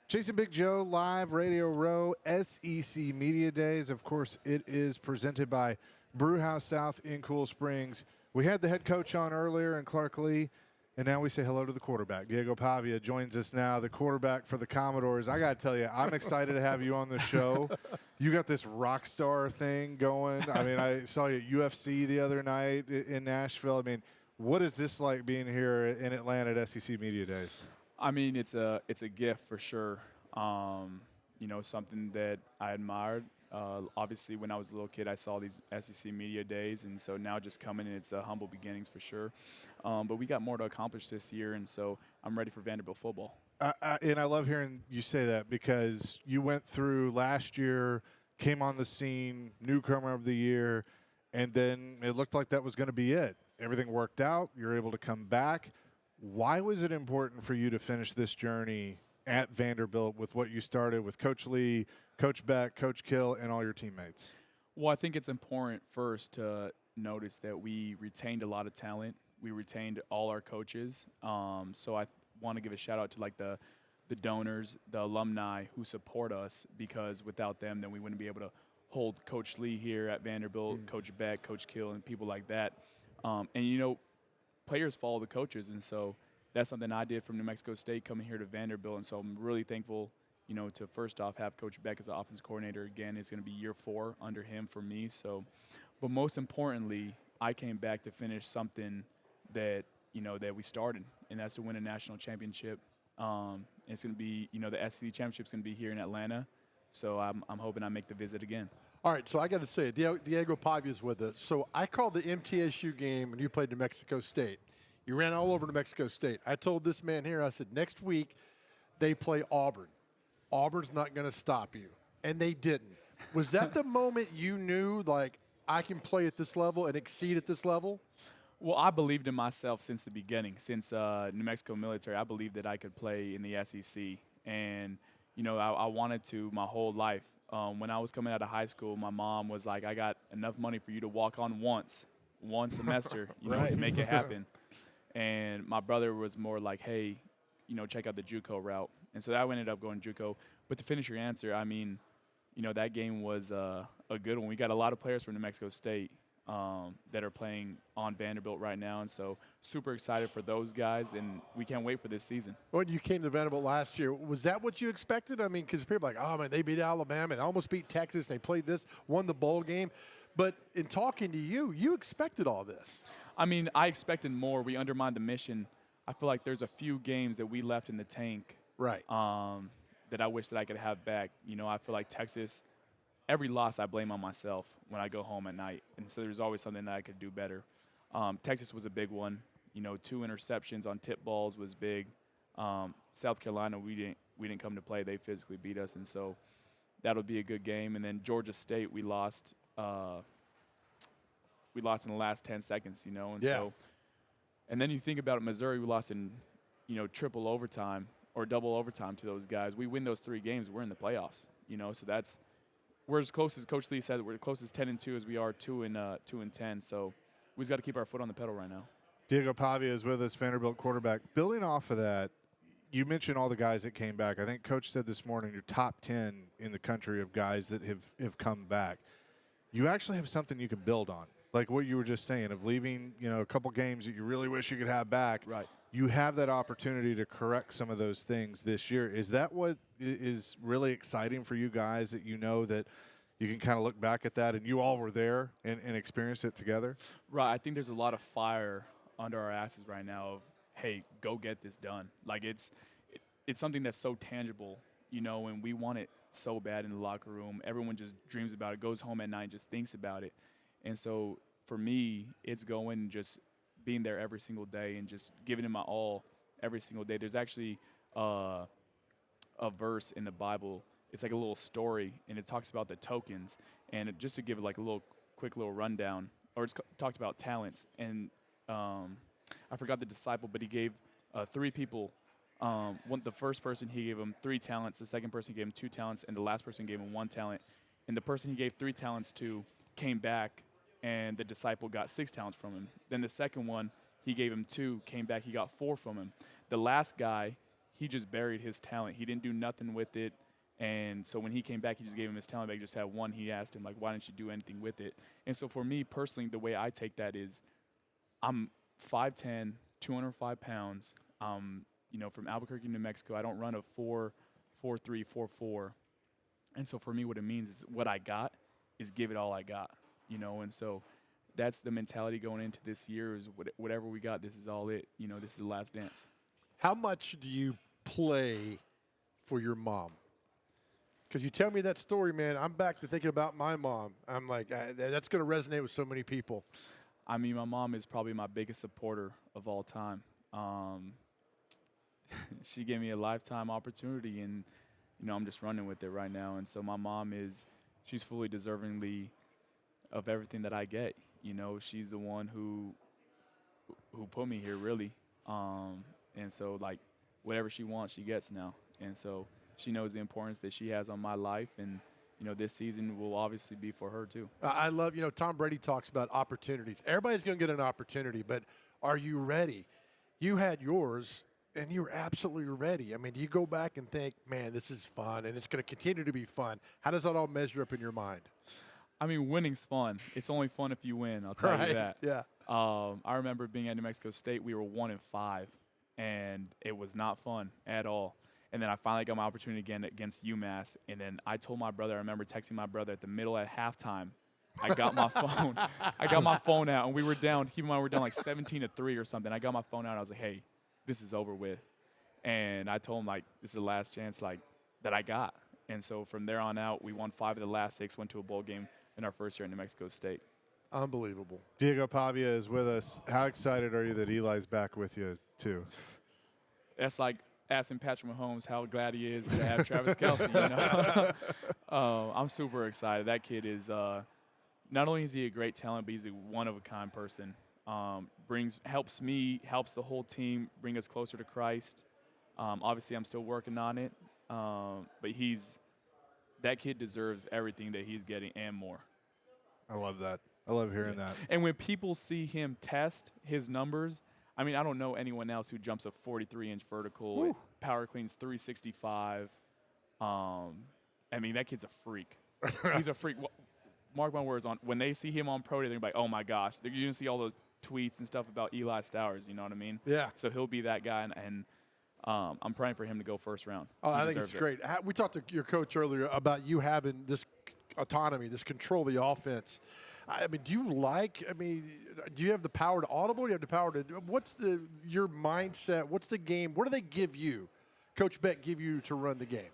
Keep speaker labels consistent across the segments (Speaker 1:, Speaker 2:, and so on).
Speaker 1: Chasing Big Joe, live Radio Row, SEC Media Days. Of course, it is presented by Brewhouse South in Cool Springs. We had the head coach on earlier, and Clark Lee, and now we say hello to the quarterback. Diego Pavia joins us now, the quarterback for the Commodores. I got to tell you, I'm excited to have you on the show. You got this rock star thing going. I mean, I saw you at UFC the other night in Nashville. I mean, what is this like being here in Atlanta at SEC Media Days?
Speaker 2: I mean, it's a gift for sure. Something that I admired. Obviously, when I was a little kid, I saw these SEC Media Days, and so now just coming in, it's humble beginnings for sure. But we got more to accomplish this year, and so I'm ready for Vanderbilt football.
Speaker 1: And I love hearing you say that because you went through last year, came on the scene, newcomer of the year, and then it looked like that was going to be it. Everything worked out. You're able to come back. Why was it important for you to finish this journey at Vanderbilt with what you started with Coach Lee, Coach Beck, Coach Kill, and all your teammates?
Speaker 2: Well, I think it's important first to notice that we retained a lot of talent. We retained all our coaches. So I want to give a shout out to the donors, the alumni who support us, because without them, then we wouldn't be able to hold Coach Lee here at Vanderbilt, Coach Beck, Coach Kill, and people like that. Players follow the coaches, and so that's something I did from New Mexico State coming here to Vanderbilt, and so I'm really thankful, to first off have Coach Beck as the offensive coordinator again. It's going to be year 4 under him for me. So, but most importantly, I came back to finish something that that we started, and that's to win a national championship. It's going to be the SEC championship's going to be here in Atlanta, so I'm hoping I make the visit again.
Speaker 3: All right, so I got to say, Diego Pavia is with us. So I called the MTSU game when you played New Mexico State. You ran all over New Mexico State. I told this man here, I said, next week they play Auburn. Auburn's not going to stop you. And they didn't. Was that the moment you knew, I can play at this level and exceed at this level?
Speaker 2: Well, I believed in myself since the beginning. Since New Mexico military, I believed that I could play in the SEC. And, I wanted to my whole life. When I was coming out of high school, my mom was like, I got enough money for you to walk on one semester, to make it happen. And my brother was more like, hey, check out the JUCO route. And so I ended up going JUCO. But to finish your answer, I mean, that game was a good one. We got a lot of players from New Mexico State that are playing on Vanderbilt right now. And so super excited for those guys, and we can't wait for this season.
Speaker 3: When you came to Vanderbilt last year, was that what you expected? I mean, because people are like, oh, man, they beat Alabama and almost beat Texas. They played this, won the bowl game. But in talking to you, you expected all this.
Speaker 2: I mean, I expected more. We undermined the mission. I feel like there's a few games that we left in the tank,
Speaker 3: right?
Speaker 2: That I wish that I could have back. I feel like Texas, every loss I blame on myself when I go home at night, and so there's always something that I could do better. Texas was a big one. 2 interceptions on tip balls was big. South Carolina, we didn't come to play. They physically beat us, and so that'll be a good game. And then Georgia State, we lost. We lost in the last 10 seconds, and so, and then you think about it, Missouri, we lost in, triple overtime or double overtime to those guys. We win those 3 games, we're in the playoffs, so we're as close as Coach Lee said, we're as close as 10-2 as we are 2-10. So we just got to keep our foot on the pedal right now.
Speaker 1: Diego Pavia is with us, Vanderbilt quarterback. Building off of that, you mentioned all the guys that came back. I think Coach said this morning you're top 10 in the country of guys that have come back. You actually have something you can build on. Like what you were just saying of leaving, a couple games that you really wish you could have back.
Speaker 2: Right.
Speaker 1: You have that opportunity to correct some of those things this year. Is that what is really exciting for you guys, that that you can kind of look back at that and you all were there and experienced it together?
Speaker 2: Right. I think there's a lot of fire under our asses right now of, hey, go get this done. Like it's something that's so tangible, and we want it so bad in the locker room. Everyone just dreams about it, goes home at night, just thinks about it. And so for me, it's going and just being there every single day and just giving it my all every single day. There's actually a verse in the Bible. It's like a little story, and it talks about the tokens. And just to give it like a quick little rundown, or it's talked about talents. And I forgot the disciple, but he gave 3 people. The first person, he gave him 3 talents. The second person, he gave him 2 talents. And the last person gave him 1 talent. And the person he gave 3 talents to came back, and the disciple got 6 talents from him. Then the second one, he gave him 2, came back, he got 4 from him. The last guy, he just buried his talent. He didn't do nothing with it. And so when he came back, he just gave him his talent back. He just had one. He asked him, like, why didn't you do anything with it? And so for me personally, the way I take that is I'm 5'10", 205 pounds. You know, from Albuquerque, New Mexico. I don't run a 4.43, 4.4. And so for me, what it means is what I got is give it all I got, you know. And so that's the mentality going into this year is whatever we got, this is all it. You know, this is the last dance.
Speaker 3: How much do you play for your mom? Because you tell me that story, man, I'm back to thinking about my mom. I'm like, that's going to resonate with so many people.
Speaker 2: I mean, my mom is probably my biggest supporter of all time. She gave me a lifetime opportunity, and, you know, I'm just running with it right now. And so my mom she's fully deservingly of everything that I get. You know, she's the one who put me here, really. And so, like, whatever she wants, she gets now. And so she knows the importance that she has on my life, and, you know, this season will obviously be for her too.
Speaker 3: I love, you know, Tom Brady talks about opportunities. Everybody's going to get an opportunity, but are you ready? You had yours, and you were absolutely ready. I mean, do you go back and think, man, this is fun, and it's going to continue to be fun? How does that all measure up in your mind?
Speaker 2: I mean, winning's fun. It's only fun if you win, I'll tell you that.
Speaker 3: Yeah.
Speaker 2: I remember being at New Mexico State, we were 1-5, and it was not fun at all. And then I finally got my opportunity again against UMass. And then I told my brother, I remember texting my brother at the middle at halftime. I got my phone. I got my phone out, and we were down. Keep in mind, we were down like 17-3 or something. I got my phone out, and I was like, hey, this is over with. And I told him, like, this is the last chance, like, that I got. And so from there on out, we won 5 of the last 6, went to a bowl game in our first year at New Mexico State.
Speaker 3: Unbelievable.
Speaker 1: Diego Pavia is with us. How excited are you that Eli's back with you, too?
Speaker 2: That's like asking Patrick Mahomes how glad he is to have Travis Kelce, you know. I'm super excited. That kid is not only is he a great talent, but he's a one-of-a-kind person. Helps me, helps the whole team bring us closer to Christ. Obviously, I'm still working on it, but that kid deserves everything that he's getting and more.
Speaker 1: I love that. I love hearing that.
Speaker 2: And when people see him test his numbers, I mean, I don't know anyone else who jumps a 43-inch vertical, power cleans 365. I mean, that kid's a freak. He's a freak. Mark my words, when they see him on pro day, they're going to be like, oh, my gosh. You're going to see all those tweets and stuff about Eli Stowers, you know what I mean?
Speaker 3: Yeah.
Speaker 2: So he'll be that guy, and I'm praying for him to go first round.
Speaker 3: Oh, I think it's great. We talked to your coach earlier about you having this autonomy, this control of the offense. I mean, do you have the power to audible? Do you have the power to – what's your mindset? What's the game? What do they give you, Coach Beck give you to run the game?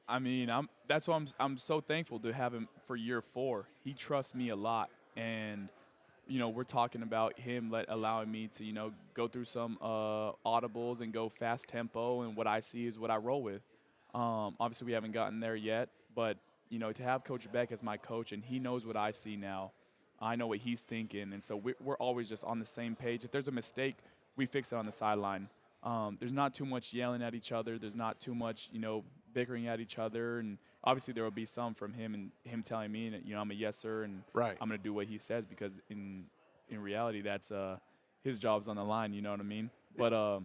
Speaker 2: I mean, that's why I'm so thankful to have him for year 4. He trusts me a lot, and – you know, we're talking about him allowing me to, you know, go through some audibles and go fast tempo, and what I see is what I roll with. Obviously, we haven't gotten there yet, but, you know, to have Coach Beck as my coach, and he knows what I see now. I know what he's thinking, and so we're always just on the same page. If there's a mistake, we fix it on the sideline. There's not too much yelling at each other. There's not too much, you know, bickering at each other, and obviously there will be some from him and him telling me, you know, I'm a yes sir, and
Speaker 3: right.
Speaker 2: I'm going to do what he says, because in reality that's his job's on the line, you know what I mean? But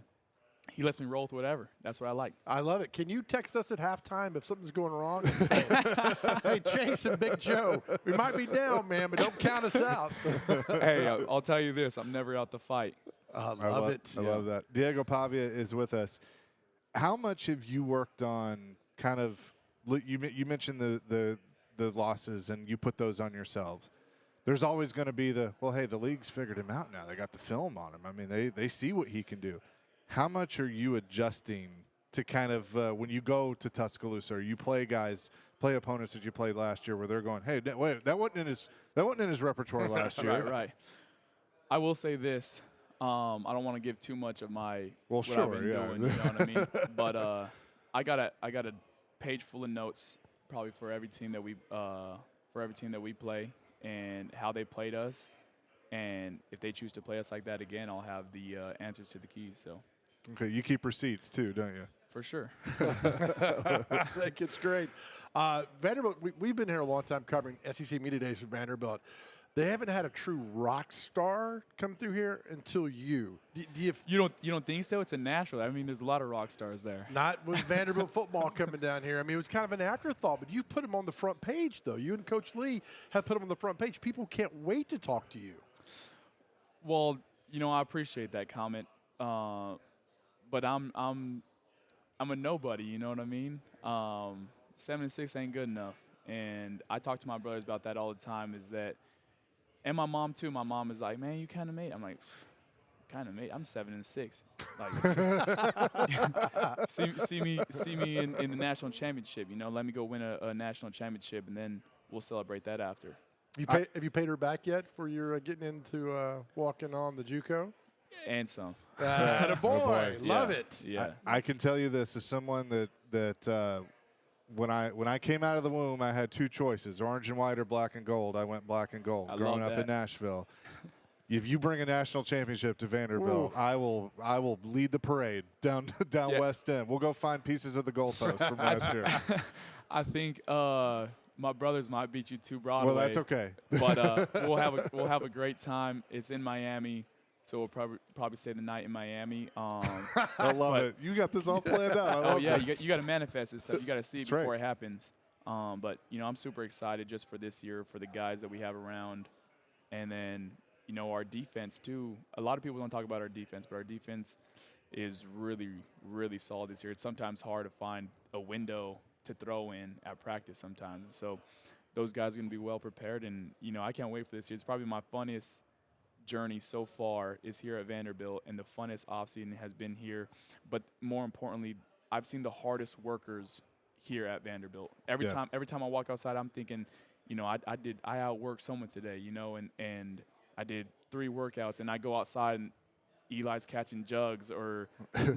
Speaker 2: he lets me roll with whatever. That's what I like.
Speaker 3: I love it. Can you text us at halftime if something's going wrong? Say, hey, Chase and Big Joe, we might be down, man, but don't count us out.
Speaker 2: Hey, I'll tell you this. I'm never out to fight.
Speaker 3: I love it.
Speaker 1: I love that. Diego Pavia is with us. How much have you worked on kind of – you mentioned the losses, and you put those on yourselves. There's always going to be the league's figured him out now. They got the film on him. I mean, they see what he can do. How much are you adjusting to kind of when you go to Tuscaloosa, or you play opponents that you played last year, where they're going, hey, wait, that wasn't in his repertoire last year.
Speaker 2: Right. I will say this. I don't want to give too much of my
Speaker 1: what I've been
Speaker 2: doing, you know what I mean? But I got a page full of notes probably for every team that we play, and how they played us, and if they choose to play us like that again, I'll have the answers to the keys. So.
Speaker 1: Okay, you keep receipts too, don't you?
Speaker 2: For sure.
Speaker 3: I think it's great. Vanderbilt, we've been here a long time covering SEC Media Days for Vanderbilt. they haven't had a true rock star come through here until you.
Speaker 2: You don't think so? It's a natural. I mean, there's a lot of rock stars there.
Speaker 3: Not with Vanderbilt football coming down here. I mean, it was kind of an afterthought, but you put him on the front page, though. You and Coach Lee have put him on the front page. People can't wait to talk to you.
Speaker 2: Well, I appreciate that comment, but I'm a nobody. You know what I mean? 7-6 ain't good enough, and I talk to my brothers about that all the time. Is that, and my mom too. My mom is like, "Man, you kind of made." I'm like, "Kind of made." I'm 7-6. Like, see me in the national championship. Let me go win a national championship, and then we'll celebrate that after.
Speaker 3: Have you paid her back yet for your getting into walking on the JUCO?
Speaker 2: And some.
Speaker 3: Attaboy. Love
Speaker 2: Yeah.
Speaker 3: it.
Speaker 2: Yeah.
Speaker 1: I can tell you this as someone that when I came out of the womb, I had two choices: orange and white or black and gold. I went black and gold.
Speaker 2: I
Speaker 1: Growing
Speaker 2: love
Speaker 1: up
Speaker 2: that.
Speaker 1: in Nashville, if you bring a national championship to Vanderbilt, I will lead the parade down
Speaker 2: Yeah.
Speaker 1: West End. We'll go find pieces of the goalpost from last year.
Speaker 2: I think my brothers might beat you to Broadway.
Speaker 1: Well, that's okay.
Speaker 2: But we'll have a great time. It's in Miami, so we'll probably stay the night in Miami.
Speaker 1: I love it. You got this all planned out. I
Speaker 2: Oh
Speaker 1: love
Speaker 2: yeah,
Speaker 1: this.
Speaker 2: you got to manifest this stuff. You got to see it
Speaker 1: That's right.
Speaker 2: before it happens. But I'm super excited just for this year, for the guys that we have around, and then our defense too. A lot of people don't talk about our defense, but our defense is really, really solid this year. It's sometimes hard to find a window to throw in at practice sometimes. So those guys are going to be well prepared, and I can't wait for this year. It's probably my funniest journey so far is here at Vanderbilt, and the funnest offseason has been here. But more importantly, I've seen the hardest workers here at Vanderbilt. Every time I walk outside, I'm thinking, I outworked someone today, and I did 3 workouts, and I go outside and Eli's catching jugs, or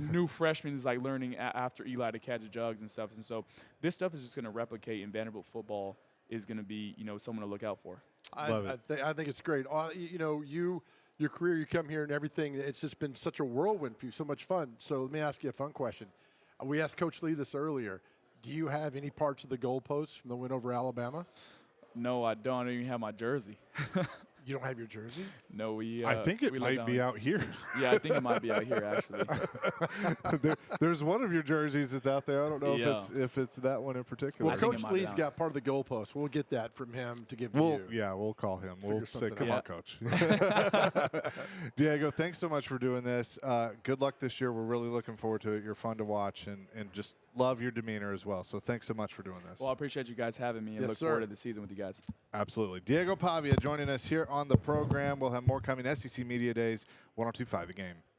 Speaker 2: new freshman is like learning after Eli to catch jugs and stuff. And so this stuff is just going to replicate in Vanderbilt football. Is going to be someone to look out for.
Speaker 3: I think it's great. Your career, you come here and everything. It's just been such a whirlwind for you, so much fun. So let me ask you a fun question. We asked Coach Lee this earlier. Do you have any parts of the goalposts from the win over Alabama?
Speaker 2: No, I don't. I don't even have my jersey.
Speaker 3: You don't have your jersey?
Speaker 2: No,
Speaker 1: I think it might be out here.
Speaker 2: Yeah, I think it might be out here actually.
Speaker 1: There's one of your jerseys that's out there. I don't know
Speaker 2: Yeah.
Speaker 1: if it's that one in particular.
Speaker 3: Well,
Speaker 2: I think it
Speaker 3: Coach
Speaker 2: might be
Speaker 3: Lee's
Speaker 2: out.
Speaker 3: got part of the goalpost. We'll get that from him to give to you.
Speaker 1: We'll call him. We'll say,
Speaker 3: something
Speaker 1: come
Speaker 2: out.
Speaker 1: on, Coach. Diego, thanks so much for doing this. Good luck this year. We're really looking forward to it. You're fun to watch, and just love your demeanor as well. So thanks so much for doing this.
Speaker 2: Well, I appreciate you guys having me, and
Speaker 3: Yes,
Speaker 2: look
Speaker 3: sir.
Speaker 2: forward to the season with you guys.
Speaker 1: Absolutely. Diego Pavia joining us here on the program. We'll have more coming. SEC Media Days, 102.5 The Game.